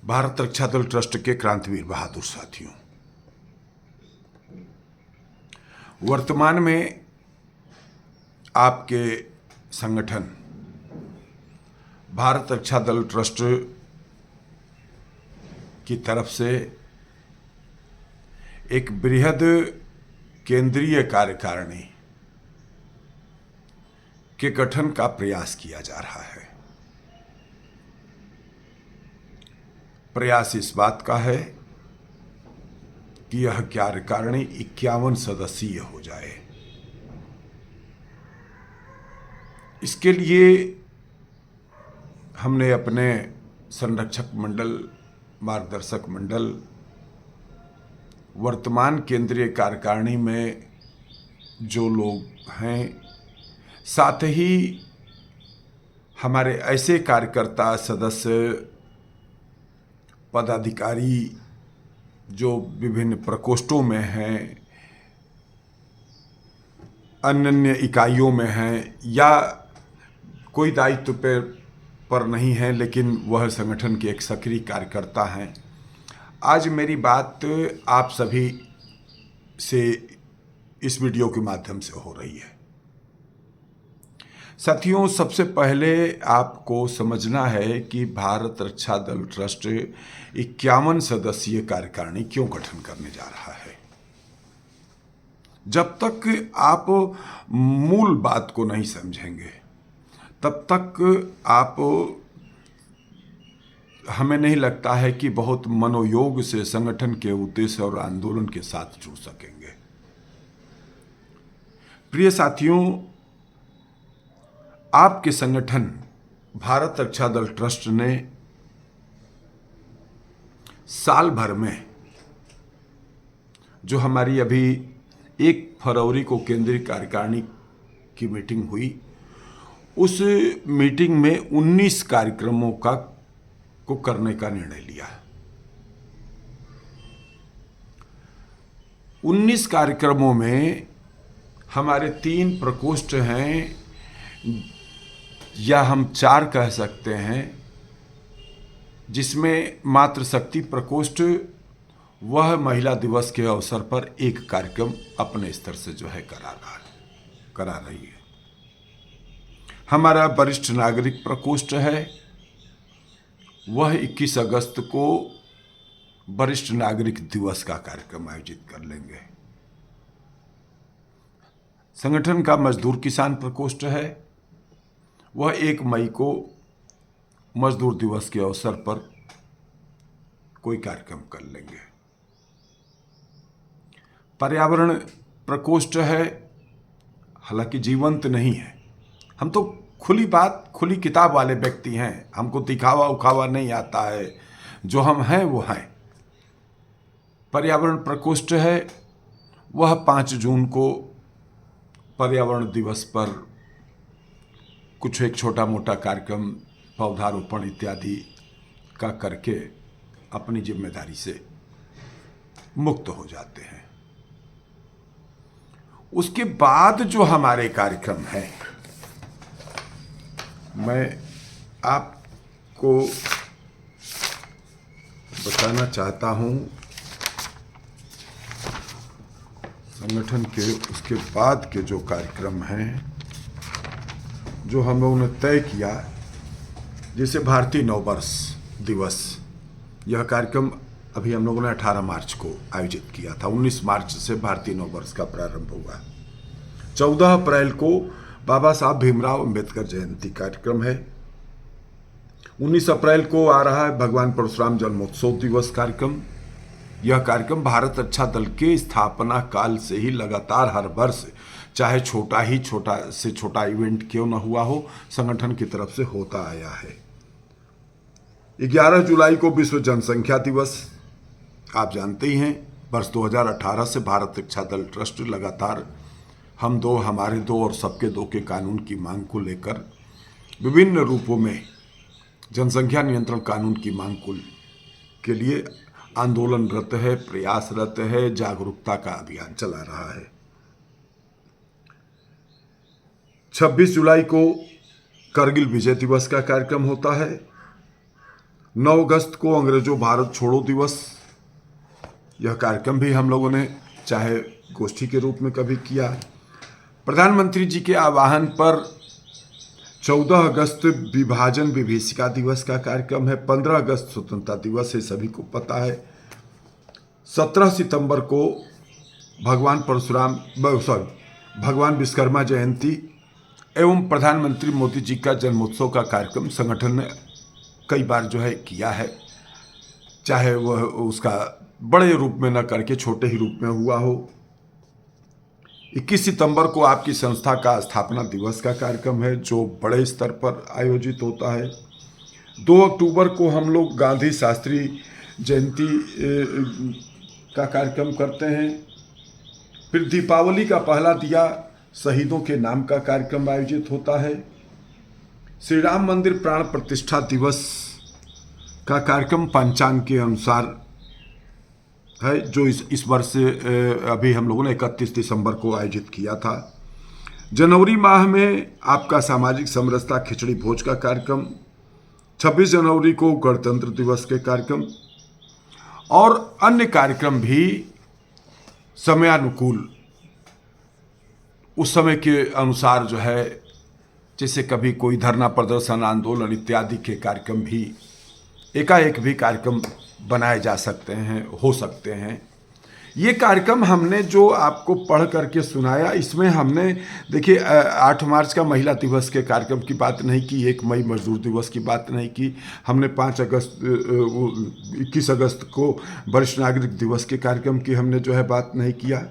भारत रक्षा दल ट्रस्ट के क्रांतिवीर बहादुर साथियों, वर्तमान में आपके संगठन भारत रक्षा दल ट्रस्ट की तरफ से एक बृहद केंद्रीय कार्यकारिणी के गठन का प्रयास किया जा रहा है। प्रयास इस बात का है कि यह कार्यकारिणी 51 सदस्यीय हो जाए। इसके लिए हमने अपने संरक्षक मंडल, मार्गदर्शक मंडल, वर्तमान केंद्रीय कार्यकारिणी में जो लोग हैं, साथ ही हमारे ऐसे कार्यकर्ता, सदस्य, पदाधिकारी जो विभिन्न प्रकोष्ठों में हैं, अन्य इकाइयों में हैं या कोई दायित्व पर नहीं है लेकिन वह संगठन के एक सक्रिय कार्यकर्ता हैं। आज मेरी बात आप सभी से इस वीडियो के माध्यम से हो रही है। साथियों, सबसे पहले आपको समझना है कि भारत रक्षा दल ट्रस्ट 51 सदस्यीय कार्यकारिणी क्यों गठन करने जा रहा है। जब तक आप मूल बात को नहीं समझेंगे तब तक आप, हमें नहीं लगता है कि बहुत मनोयोग से संगठन के उद्देश्य और आंदोलन के साथ जुड़ सकेंगे। प्रिय साथियों, आपके संगठन भारत रक्षा दल ट्रस्ट ने साल भर में, जो हमारी अभी 1 फरवरी को केंद्रीय कार्यकारिणी की मीटिंग हुई, उस मीटिंग में 19 कार्यक्रमों को करने का निर्णय लिया। 19 कार्यक्रमों में हमारे 3 प्रकोष्ठ हैं, या हम 4 कह सकते हैं, जिसमें मातृशक्ति प्रकोष्ठ वह महिला दिवस के अवसर पर एक कार्यक्रम अपने स्तर से जो है करा रही है। हमारा वरिष्ठ नागरिक प्रकोष्ठ है, वह 21 अगस्त को वरिष्ठ नागरिक दिवस का कार्यक्रम आयोजित कर लेंगे। संगठन का मजदूर किसान प्रकोष्ठ है, वह 1 मई को मजदूर दिवस के अवसर पर कोई कार्यक्रम कर लेंगे। पर्यावरण प्रकोष्ठ है, हालांकि जीवंत नहीं है, हम तो खुली बात, खुली किताब वाले व्यक्ति हैं, हमको दिखावा उखावा नहीं आता है, जो हम हैं वो हैं। पर्यावरण प्रकोष्ठ है, वह 5 जून को पर्यावरण दिवस पर कुछ एक छोटा मोटा कार्यक्रम, पौधारोपण इत्यादि का करके अपनी जिम्मेदारी से मुक्त हो जाते हैं। उसके बाद जो हमारे कार्यक्रम हैं, मैं आपको बताना चाहता हूं, संगठन के उसके बाद के जो कार्यक्रम हैं, जो हम लोगों ने तय किया, जैसे भारतीय नववर्ष दिवस, यह कार्यक्रम अभी हम लोगों ने 18 मार्च को आयोजित किया था। 19 मार्च से भारतीय नववर्ष का प्रारंभ हुआ। 14 अप्रैल को बाबा साहब भीमराव अंबेडकर जयंती कार्यक्रम है। 19 अप्रैल को आ रहा है भगवान परशुराम जन्मोत्सव दिवस कार्यक्रम। यह कार्यक्रम भारत रक्षा दल के स्थापना काल से ही लगातार हर वर्ष, चाहे छोटा से छोटा इवेंट क्यों न हुआ हो, संगठन की तरफ से होता आया है। 11 जुलाई को विश्व जनसंख्या दिवस, आप जानते ही हैं, वर्ष 2018 से भारत रक्षा दल ट्रस्ट लगातार हम दो, हमारे दो और सबके दो के कानून की मांग को लेकर विभिन्न रूपों में जनसंख्या नियंत्रण कानून की मांग के लिए आंदोलनरत है, प्रयासरत है, जागरूकता का अभियान चला रहा है। 26 जुलाई को करगिल विजय दिवस का कार्यक्रम होता है। 9 अगस्त को अंग्रेजों भारत छोड़ो दिवस, यह कार्यक्रम भी हम लोगों ने चाहे गोष्ठी के रूप में कभी किया। प्रधानमंत्री जी के आह्वान पर 14 अगस्त विभाजन विभीषिका दिवस का कार्यक्रम है। 15 अगस्त स्वतंत्रता दिवस है, सभी को पता है। 17 सितंबर को भगवान विश्वकर्मा जयंती एवं प्रधानमंत्री मोदी जी का जन्मोत्सव का कार्यक्रम संगठन ने कई बार जो है किया है, चाहे वह उसका बड़े रूप में न करके छोटे ही रूप में हुआ हो। 21 सितंबर को आपकी संस्था का स्थापना दिवस का कार्यक्रम है जो बड़े स्तर पर आयोजित होता है। 2 अक्टूबर को हम लोग गांधी शास्त्री जयंती का कार्यक्रम करते हैं। फिर दीपावली का पहला दिया शहीदों के नाम का कार्यक्रम आयोजित होता है। श्री राम मंदिर प्राण प्रतिष्ठा दिवस का कार्यक्रम पंचांग के अनुसार है, जो इस वर्ष अभी हम लोगों ने 31 दिसंबर को आयोजित किया था। जनवरी माह में आपका सामाजिक समरसता खिचड़ी भोज का कार्यक्रम, 26 जनवरी को गणतंत्र दिवस के कार्यक्रम और अन्य कार्यक्रम भी समयानुकूल उस समय के अनुसार जो है, जैसे कभी कोई धरना प्रदर्शन आंदोलन इत्यादि के कार्यक्रम भी एकाएक भी कार्यक्रम बनाए जा सकते हैं, हो सकते हैं। ये कार्यक्रम हमने जो आपको पढ़ करके सुनाया, इसमें हमने देखिए 8 मार्च का महिला दिवस के कार्यक्रम की बात नहीं की, 1 मई मजदूर दिवस की बात नहीं की, हमने 21 अगस्त को वरिष्ठ नागरिक दिवस के कार्यक्रम की हमने जो है बात नहीं किया।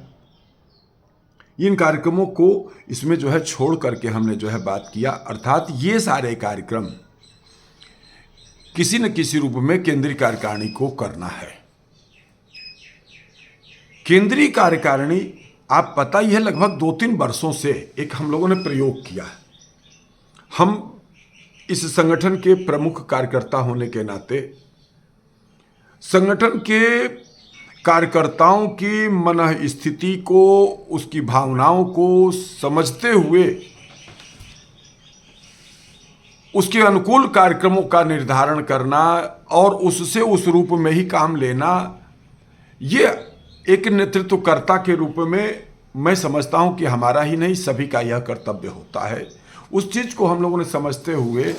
इन कार्यक्रमों को इसमें जो है छोड़ करके हमने जो है बात किया, अर्थात ये सारे कार्यक्रम किसी न किसी रूप में केंद्रीय कार्यकारिणी को करना है। केंद्रीय कार्यकारिणी आप पता ही है, लगभग 2-3 वर्षों से एक हम लोगों ने प्रयोग किया। हम इस संगठन के प्रमुख कार्यकर्ता होने के नाते संगठन के कार्यकर्ताओं की मन स्थिति को, उसकी भावनाओं को समझते हुए उसके अनुकूल कार्यक्रमों का निर्धारण करना और उससे उस रूप में ही काम लेना, ये एक नेतृत्वकर्ता के रूप में मैं समझता हूं कि हमारा ही नहीं सभी का यह कर्तव्य होता है। उस चीज़ को हम लोगों ने समझते हुए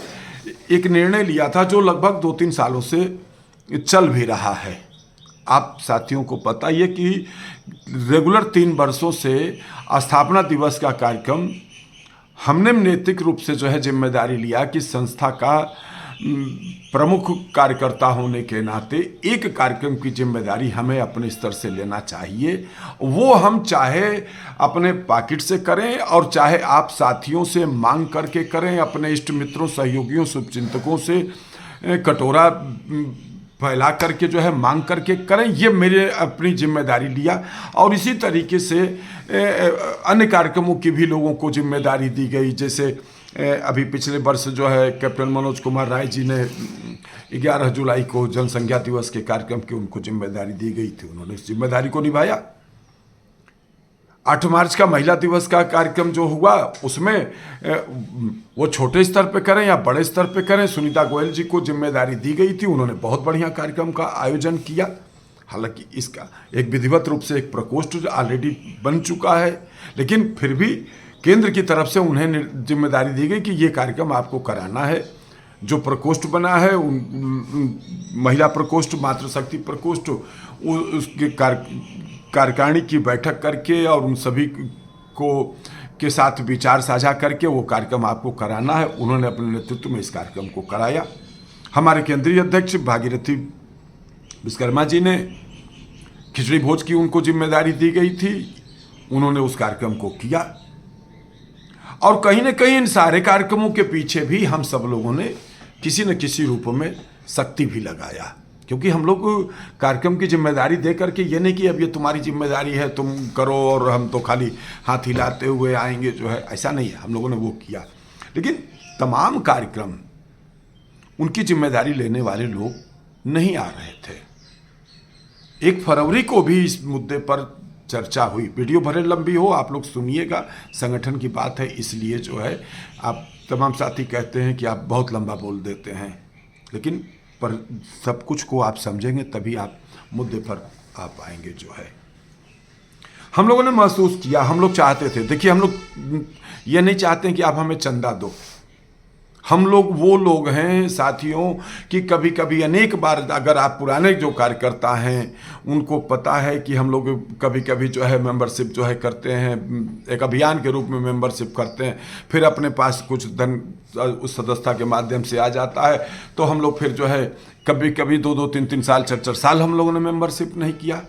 एक निर्णय लिया था जो लगभग 2-3 सालों से चल भी रहा है। आप साथियों को पता ही है कि रेगुलर 3 वर्षों से स्थापना दिवस का कार्यक्रम हमने नैतिक रूप से जो है जिम्मेदारी लिया कि संस्था का प्रमुख कार्यकर्ता होने के नाते एक कार्यक्रम की जिम्मेदारी हमें अपने स्तर से लेना चाहिए। वो हम चाहे अपने पॉकेट से करें और चाहे आप साथियों से मांग करके करें, अपने इष्ट मित्रों, सहयोगियों, शुभचिंतकों से कटोरा फैला करके जो है मांग करके करें। ये मेरे अपनी जिम्मेदारी लिया और इसी तरीके से अन्य कार्यक्रमों की भी लोगों को जिम्मेदारी दी गई। जैसे अभी पिछले वर्ष जो है कैप्टन मनोज कुमार राय जी ने 11 जुलाई को जनसंख्या दिवस के कार्यक्रम की उनको जिम्मेदारी दी गई थी, उन्होंने इस जिम्मेदारी को निभाया। 8 मार्च का महिला दिवस का कार्यक्रम जो हुआ उसमें वो छोटे स्तर पे करें या बड़े स्तर पे करें, सुनीता गोयल जी को जिम्मेदारी दी गई थी, उन्होंने बहुत बढ़िया कार्यक्रम का आयोजन किया। हालांकि इसका एक विधिवत रूप से एक प्रकोष्ठ ऑलरेडी बन चुका है, लेकिन फिर भी केंद्र की तरफ से उन्हें जिम्मेदारी दी गई कि ये कार्यक्रम आपको कराना है। जो प्रकोष्ठ बना है महिला प्रकोष्ठ, मातृशक्ति प्रकोष्ठ, उसके कार्यकारिणी की बैठक करके और उन सभी को के साथ विचार साझा करके वो कार्यक्रम आपको कराना है। उन्होंने अपने नेतृत्व में इस कार्यक्रम को कराया। हमारे केंद्रीय अध्यक्ष भागीरथी विश्वकर्मा जी ने खिचड़ी भोज की उनको जिम्मेदारी दी गई थी, उन्होंने उस कार्यक्रम को किया। और कहीं न कहीं इन सारे कार्यक्रमों के पीछे भी हम सब लोगों ने किसी न किसी रूप में शक्ति भी लगाया, क्योंकि हम लोग कार्यक्रम की जिम्मेदारी दे करके ये नहीं कि अब ये तुम्हारी जिम्मेदारी है तुम करो और हम तो खाली हाथ हिलाते हुए आएंगे, जो है ऐसा नहीं है। हम लोगों ने वो किया, लेकिन तमाम कार्यक्रम उनकी जिम्मेदारी लेने वाले लोग नहीं आ रहे थे। 1 फरवरी को भी इस मुद्दे पर चर्चा हुई, वीडियो भले लंबी हो, आप लोग सुनिएगा, संगठन की बात है इसलिए जो है आप तमाम साथी कहते हैं कि आप बहुत लंबा बोल देते हैं, लेकिन पर सब कुछ को आप समझेंगे तभी आप मुद्दे पर आ पाएंगे। जो है हम लोगों ने महसूस किया, हम लोग चाहते थे, देखिए हम लोग ये नहीं चाहते कि आप हमें चंदा दो। हम लोग वो लोग हैं साथियों कि कभी कभी अनेक बार, अगर आप पुराने जो कार्यकर्ता हैं उनको पता है कि हम लोग कभी कभी जो है मेंबरशिप जो है करते हैं, एक अभियान के रूप में मेंबरशिप करते हैं, फिर अपने पास कुछ धन उस सदस्यता के माध्यम से आ जाता है, तो हम लोग फिर जो है कभी कभी 2-2, 3-3 साल, 4-4 साल हम लोगों ने मेंबरशिप नहीं किया।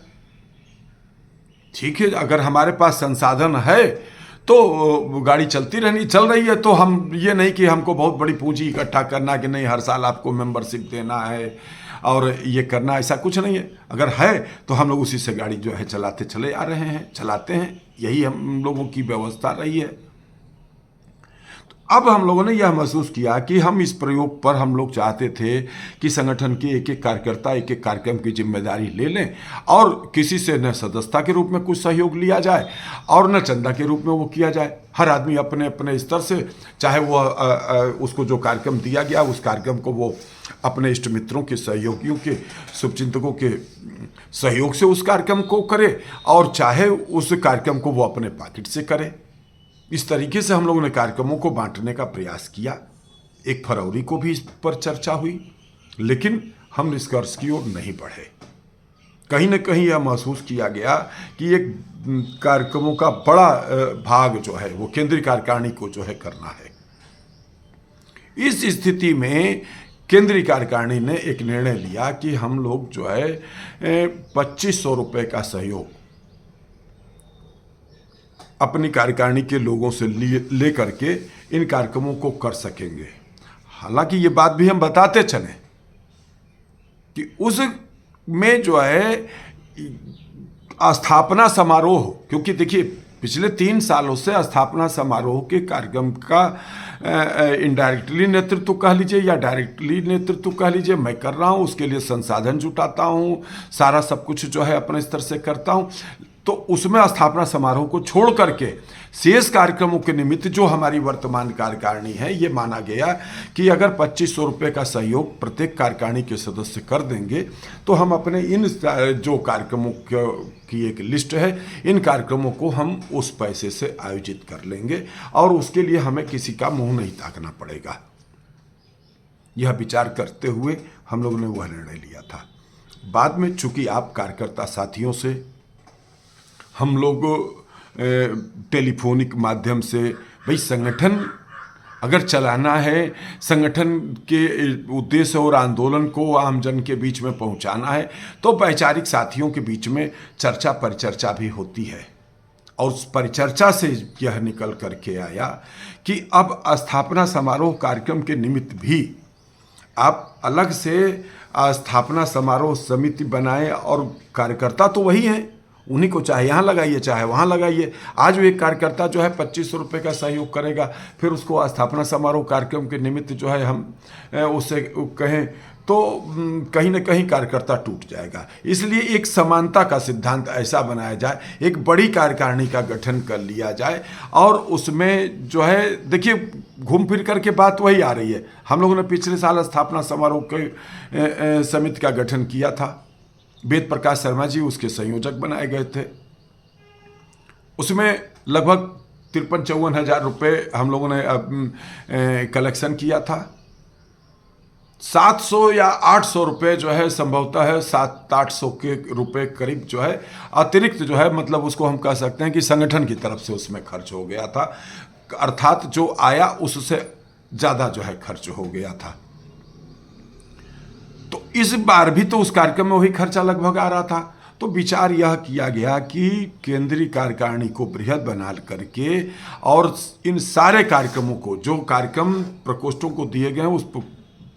ठीक है, अगर हमारे पास संसाधन है तो गाड़ी चल रही है, तो हम ये नहीं कि हमको बहुत बड़ी पूंजी इकट्ठा करना कि नहीं हर साल आपको मेंबरशिप देना है और ये करना, ऐसा कुछ नहीं है। अगर है तो हम लोग उसी से गाड़ी जो है चलाते चले आ रहे हैं, चलाते हैं, यही हम लोगों की व्यवस्था रही है। अब हम लोगों ने यह महसूस किया कि हम इस प्रयोग पर हम लोग चाहते थे कि संगठन के एक एक कार्यकर्ता एक एक कार्यक्रम की जिम्मेदारी ले लें और किसी से न सदस्यता के रूप में कुछ सहयोग लिया जाए और न चंदा के रूप में वो किया जाए। हर आदमी अपने अपने स्तर से, चाहे वो उसको जो कार्यक्रम दिया गया उस कार्यक्रम को वो अपने इष्ट मित्रों के, सहयोगियों के, शुभचिंतकों के सहयोग से उस कार्यक्रम को करे और चाहे उस कार्यक्रम को वो अपने पॉकेट से करे। इस तरीके से हम लोगों ने कार्यक्रमों को बांटने का प्रयास किया। 1 फरवरी को भी इस पर चर्चा हुई, लेकिन हम निष्कर्ष की ओर नहीं बढ़े। कहीं न कहीं यह महसूस किया गया कि एक कार्यक्रमों का बड़ा भाग जो है वो केंद्रीय कार्यकारिणी को जो है करना है। इस स्थिति में केंद्रीय कार्यकारिणी ने एक निर्णय लिया कि हम लोग जो है 2500 रुपये का सहयोग अपनी कार्यकारिणी के लोगों से ले करके इन कार्यक्रमों को कर सकेंगे। हालांकि ये बात भी हम बताते चले कि उस में जो है स्थापना समारोह, क्योंकि देखिए पिछले 3 सालों से स्थापना समारोह के कार्यक्रम का इनडायरेक्टली नेतृत्व कह लीजिए या डायरेक्टली नेतृत्व कह लीजिए मैं कर रहा हूँ। उसके लिए संसाधन जुटाता हूँ, सारा सब कुछ जो है अपने स्तर से करता हूँ। तो उसमें स्थापना समारोह को छोड़ करके शेष कार्यक्रमों के निमित्त जो हमारी वर्तमान कार्यकारिणी है, ये माना गया कि अगर 2500 रुपये का सहयोग प्रत्येक कार्यकारिणी के सदस्य कर देंगे तो हम अपने इन जो कार्यक्रमों की एक लिस्ट है, इन कार्यक्रमों को हम उस पैसे से आयोजित कर लेंगे और उसके लिए हमें किसी का मुंह नहीं ताकना पड़ेगा। यह विचार करते हुए हम लोगों ने वह निर्णय लिया था। बाद में चूंकि आप कार्यकर्ता साथियों से हम लोग टेलीफोनिक माध्यम से, भाई संगठन अगर चलाना है, संगठन के उद्देश्य और आंदोलन को आमजन के बीच में पहुंचाना है, तो वैचारिक साथियों के बीच में चर्चा परिचर्चा भी होती है। और उस परिचर्चा से यह निकल करके आया कि अब स्थापना समारोह कार्यक्रम के निमित्त भी आप अलग से स्थापना समारोह समिति बनाएं और कार्यकर्ता तो वही हैं, उन्हीं को चाहे यहाँ लगाइए चाहे वहाँ लगाइए। आज वो एक कार्यकर्ता जो है 2500 रुपये का सहयोग करेगा, फिर उसको स्थापना समारोह कार्यक्रम के निमित्त जो है हम उससे कहें तो कहीं ना कहीं कार्यकर्ता टूट जाएगा। इसलिए एक समानता का सिद्धांत ऐसा बनाया जाए, एक बड़ी कार्यकारिणी का गठन कर लिया जाए और उसमें जो है देखिए घूम फिर करके बात वही आ रही है। हम लोगों ने पिछले साल स्थापना समारोह के समिति का गठन किया था, वेद प्रकाश शर्मा जी उसके संयोजक बनाए गए थे। उसमें लगभग 53-54 हज़ार रुपये हम लोगों ने कलेक्शन किया था। 700 या 800 रुपये जो है संभवतः है 700-800 के रुपये करीब जो है अतिरिक्त जो है, मतलब उसको हम कह सकते हैं कि संगठन की तरफ से उसमें खर्च हो गया था, अर्थात जो आया उससे ज़्यादा जो है खर्च हो गया था। तो इस बार भी तो उस कार्यक्रम में वही खर्चा लगभग आ रहा था। तो विचार यह किया गया कि केंद्रीय कार्यकारिणी को बृहद बना करके और इन सारे कार्यक्रमों को, जो कार्यक्रम प्रकोष्ठों को दिए गए हैं उस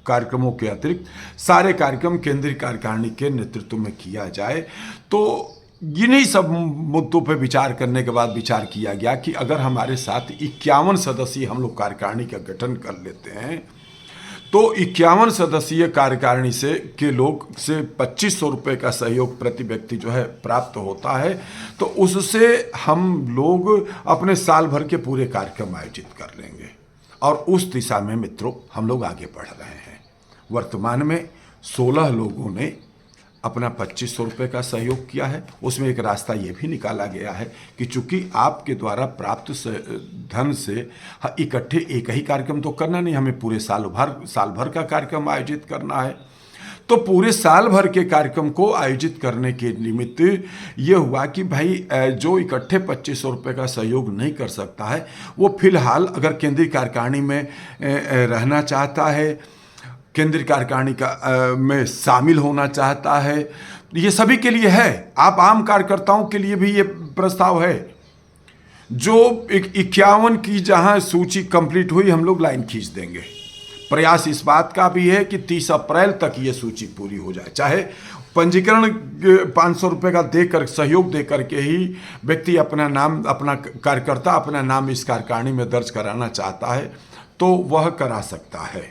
कार्यक्रमों के अतिरिक्त सारे कार्यक्रम केंद्रीय कार्यकारिणी के नेतृत्व में किया जाए। तो इन्हीं सब मुद्दों पर विचार करने के बाद विचार किया गया कि अगर हमारे साथ 51 सदस्यीय हम लोग कार्यकारिणी का गठन कर लेते हैं तो 51 सदस्यीय कार्यकारिणी से के लोग से 2500 रुपये का सहयोग प्रति व्यक्ति जो है प्राप्त होता है। तो उससे हम लोग अपने साल भर के पूरे कार्यक्रम आयोजित कर लेंगे और उस दिशा में मित्रों हम लोग आगे बढ़ रहे हैं। वर्तमान में 16 लोगों ने अपना 2500 रुपये का सहयोग किया है। उसमें एक रास्ता ये भी निकाला गया है कि चूंकि आपके द्वारा प्राप्त धन से इकट्ठे एक ही कार्यक्रम तो करना नहीं, हमें पूरे साल भर का कार्यक्रम आयोजित करना है। तो पूरे साल भर के कार्यक्रम को आयोजित करने के निमित्त ये हुआ कि भाई जो इकट्ठे 2500 रुपये का सहयोग नहीं कर सकता है, वो फिलहाल अगर केंद्रीय कार्यकारिणी में रहना चाहता है, केंद्रीय कार्यकारिणी का में शामिल होना चाहता है, ये सभी के लिए है। आप आम कार्यकर्ताओं के लिए भी ये प्रस्ताव है। जो 51 की जहां सूची कंप्लीट हुई, हम लोग लाइन खींच देंगे। प्रयास इस बात का भी है कि 30 अप्रैल तक ये सूची पूरी हो जाए। चाहे पंजीकरण 500 रुपये का देकर, सहयोग दे करके ही व्यक्ति अपना नाम, अपना कार्यकर्ता अपना नाम इस कार्यकारिणी में दर्ज कराना चाहता है तो वह करा सकता है।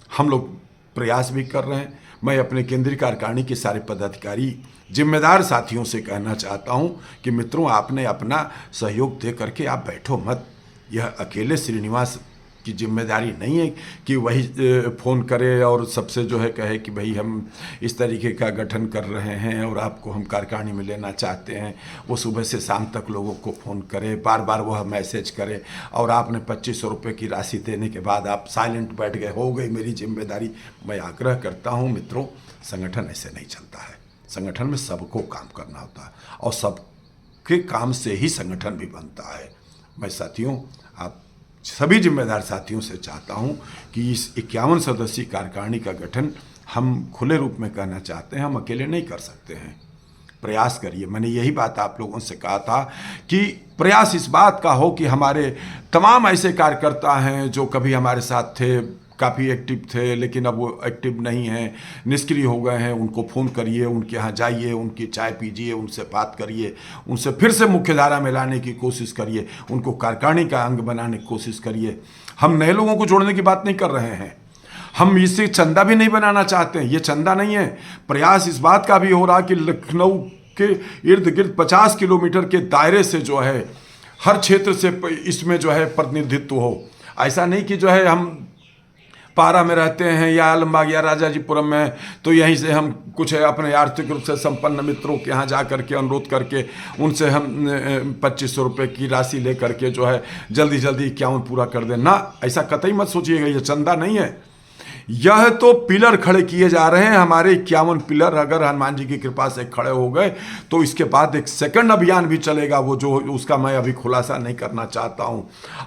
हम लोग प्रयास भी कर रहे हैं। मैं अपने केंद्रीय कार्यकारिणी के सारे पदाधिकारी, जिम्मेदार साथियों से कहना चाहता हूं कि मित्रों, आपने अपना सहयोग दे करके आप बैठो मत। यह अकेले श्रीनिवास की जिम्मेदारी नहीं है कि वही फ़ोन करे और सबसे जो है कहे कि भाई हम इस तरीके का गठन कर रहे हैं और आपको हम कार्यकारिणी में लेना चाहते हैं। वो सुबह से शाम तक लोगों को फ़ोन करे, बार बार वह मैसेज करे, और आपने 2500 रुपये की राशि देने के बाद आप साइलेंट बैठ गए, हो गई मेरी जिम्मेदारी। मैं आग्रह करता हूँ मित्रों, संगठन ऐसे नहीं चलता है। संगठन में सबको काम करना होता है और सबके काम से ही संगठन भी बनता है। मैं साथियों, आप सभी जिम्मेदार साथियों से चाहता हूं कि इस 51 सदस्यीय कार्यकारिणी का गठन हम खुले रूप में कहना चाहते हैं, हम अकेले नहीं कर सकते हैं। प्रयास करिए। मैंने यही बात आप लोगों से कहा था कि प्रयास इस बात का हो कि हमारे तमाम ऐसे कार्यकर्ता हैं जो कभी हमारे साथ थे, काफ़ी एक्टिव थे, लेकिन अब वो एक्टिव नहीं हैं, निष्क्रिय हो गए हैं, उनको फ़ोन करिए, उनके यहाँ जाइए, उनकी चाय पीजिए, उनसे बात करिए, उनसे फिर से मुख्य धारा में लाने की कोशिश करिए, उनको कार्यकारिणी का अंग बनाने की कोशिश करिए। हम नए लोगों को जोड़ने की बात नहीं कर रहे हैं, हम इससे चंदा भी नहीं बनाना चाहते हैं। ये चंदा नहीं है। प्रयास इस बात का भी हो रहा कि लखनऊ के इर्द गिर्द 50 किलोमीटर के दायरे से जो है हर क्षेत्र से इसमें जो है प्रतिनिधित्व हो। ऐसा नहीं कि जो है हम पारा में रहते हैं या आलमबाग या राजाजीपुरम में, तो यहीं से हम कुछ अपने आर्थिक रूप से संपन्न मित्रों के यहाँ जा करके अनुरोध करके उनसे हम 2500 रुपये की राशि ले करके जो है जल्दी जल्दी 51 पूरा कर दें ना। ऐसा कतई मत सोचिएगा, ये चंदा नहीं है। यह तो पिलर खड़े किए जा रहे हैं। हमारे 51 पिलर अगर हनुमान जी की कृपा से खड़े हो गए तो इसके बाद एक सेकंड अभियान भी चलेगा, वो जो उसका मैं अभी खुलासा नहीं करना चाहता हूं।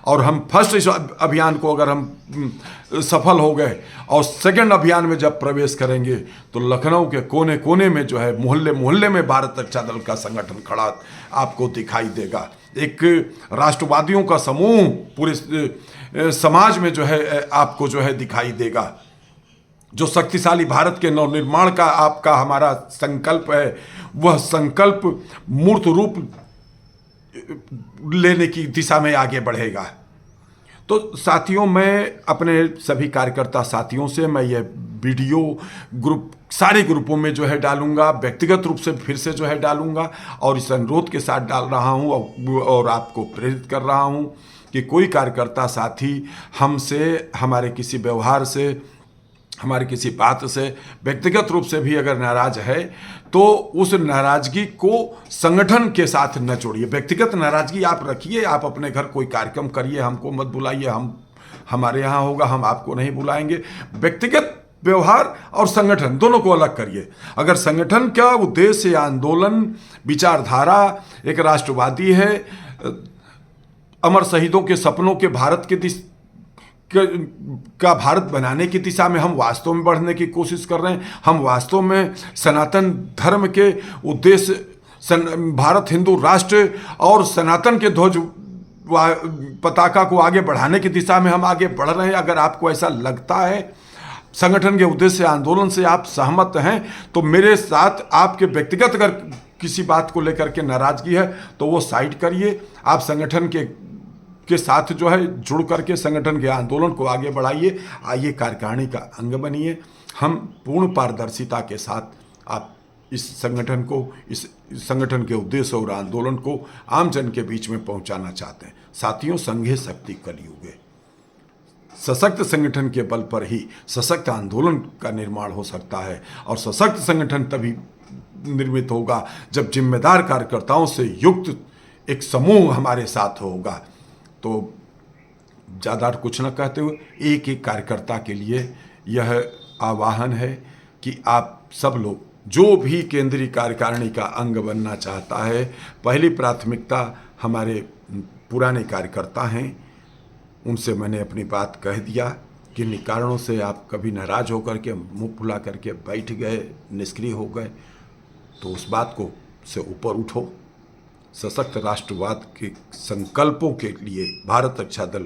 और हम फर्स्ट इस अभियान को अगर हम सफल हो गए और सेकंड अभियान में जब प्रवेश करेंगे तो लखनऊ के कोने कोने में जो है मोहल्ले मोहल्ले में भारत रक्षा दल का संगठन खड़ा आपको दिखाई देगा। एक राष्ट्रवादियों का समूह पूरे समाज में जो है आपको जो है दिखाई देगा। जो शक्तिशाली भारत के नवनिर्माण का आपका हमारा संकल्प है, वह संकल्प मूर्त रूप लेने की दिशा में आगे बढ़ेगा। तो साथियों, मैं अपने सभी कार्यकर्ता साथियों से मैं ये वीडियो ग्रुप सारे ग्रुपों में जो है डालूंगा, व्यक्तिगत रूप से फिर से जो है डालूंगा और इस अनुरोध के साथ डाल रहा हूं और आपको प्रेरित कर रहा हूं कि कोई कार्यकर्ता साथी हमसे, हमारे किसी व्यवहार से, हमारी किसी बात से व्यक्तिगत रूप से भी अगर नाराज है तो उस नाराजगी को संगठन के साथ न जोड़िए। व्यक्तिगत नाराजगी आप रखिए, आप अपने घर कोई कार्यक्रम करिए, हमको मत बुलाइए, हमारे यहाँ होगा, हम आपको नहीं बुलाएंगे। व्यक्तिगत व्यवहार और संगठन दोनों को अलग करिए। अगर संगठन का उद्देश्य या आंदोलन, विचारधारा एक राष्ट्रवादी है, अमर शहीदों के सपनों के भारत के का भारत बनाने की दिशा में हम वास्तव में बढ़ने की कोशिश कर रहे हैं, हम वास्तव में सनातन धर्म के उद्देश्य भारत हिंदू राष्ट्र और सनातन के ध्वज पताका को आगे बढ़ाने की दिशा में हम आगे बढ़ रहे हैं। अगर आपको ऐसा लगता है, संगठन के उद्देश्य आंदोलन से आप सहमत हैं, तो मेरे साथ आपके व्यक्तिगत अगर किसी बात को लेकर के नाराजगी है तो वो साइड करिए। आप संगठन के साथ जो है जुड़ करके संगठन के आंदोलन को आगे बढ़ाइए, आइए कार्यकारिणी का अंग बनिए। हम पूर्ण पारदर्शिता के साथ आप इस संगठन को, इस संगठन के उद्देश्य और आंदोलन को आम जन के बीच में पहुंचाना चाहते हैं। साथियों, संघे शक्ति कलयुगे। सशक्त संगठन के बल पर ही सशक्त आंदोलन का निर्माण हो सकता है, और सशक्त संगठन तभी निर्मित होगा जब जिम्मेदार कार्यकर्ताओं से युक्त एक समूह हमारे साथ होगा। तो ज़्यादा कुछ न कहते हुए एक एक कार्यकर्ता के लिए यह आह्वान है कि आप सब लोग, जो भी केंद्रीय कार्यकारिणी का अंग बनना चाहता है, पहली प्राथमिकता हमारे पुराने कार्यकर्ता हैं। उनसे मैंने अपनी बात कह दिया कि किन कारणों से आप कभी नाराज होकर के मुंह फुला करके बैठ गए, निष्क्रिय हो गए, तो उस बात को से ऊपर उठो। सशक्त राष्ट्रवाद के संकल्पों के लिए भारत रक्षा दल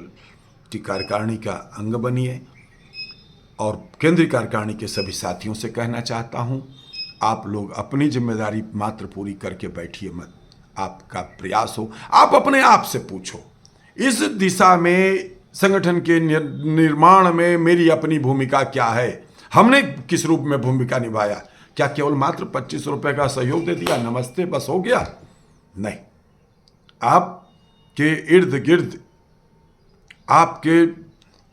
की कार्यकारिणी का अंग बनिए। और केंद्रीय कार्यकारिणी के सभी साथियों से कहना चाहता हूं, आप लोग अपनी जिम्मेदारी मात्र पूरी करके बैठिए मत। आपका प्रयास हो, आप अपने आप से पूछो, इस दिशा में संगठन के निर्माण में मेरी अपनी भूमिका क्या है? हमने किस रूप में भूमिका निभाया? क्या केवल मात्र 25 रुपए का सहयोग दे दिया, नमस्ते, बस हो गया? नहीं, आपके इर्द गिर्द आपके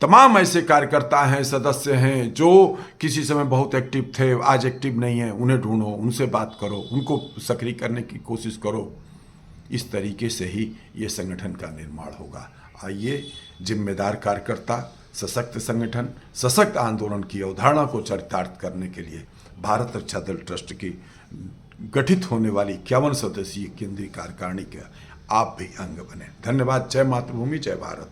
तमाम ऐसे कार्यकर्ता हैं, सदस्य हैं जो किसी समय बहुत एक्टिव थे, आज एक्टिव नहीं है। उन्हें ढूंढो, उनसे बात करो, उनको सक्रिय करने की कोशिश करो। इस तरीके से ही ये संगठन का निर्माण होगा। आइए, जिम्मेदार कार्यकर्ता, सशक्त संगठन, सशक्त आंदोलन की अवधारणा को चरितार्थ करने के लिए भारत रक्षा दल ट्रस्ट की गठित होने वाली 51 सदस्यीय केंद्रीय कार्यकारिणी के आप भी अंग बने। धन्यवाद। जय मातृभूमि, जय भारत।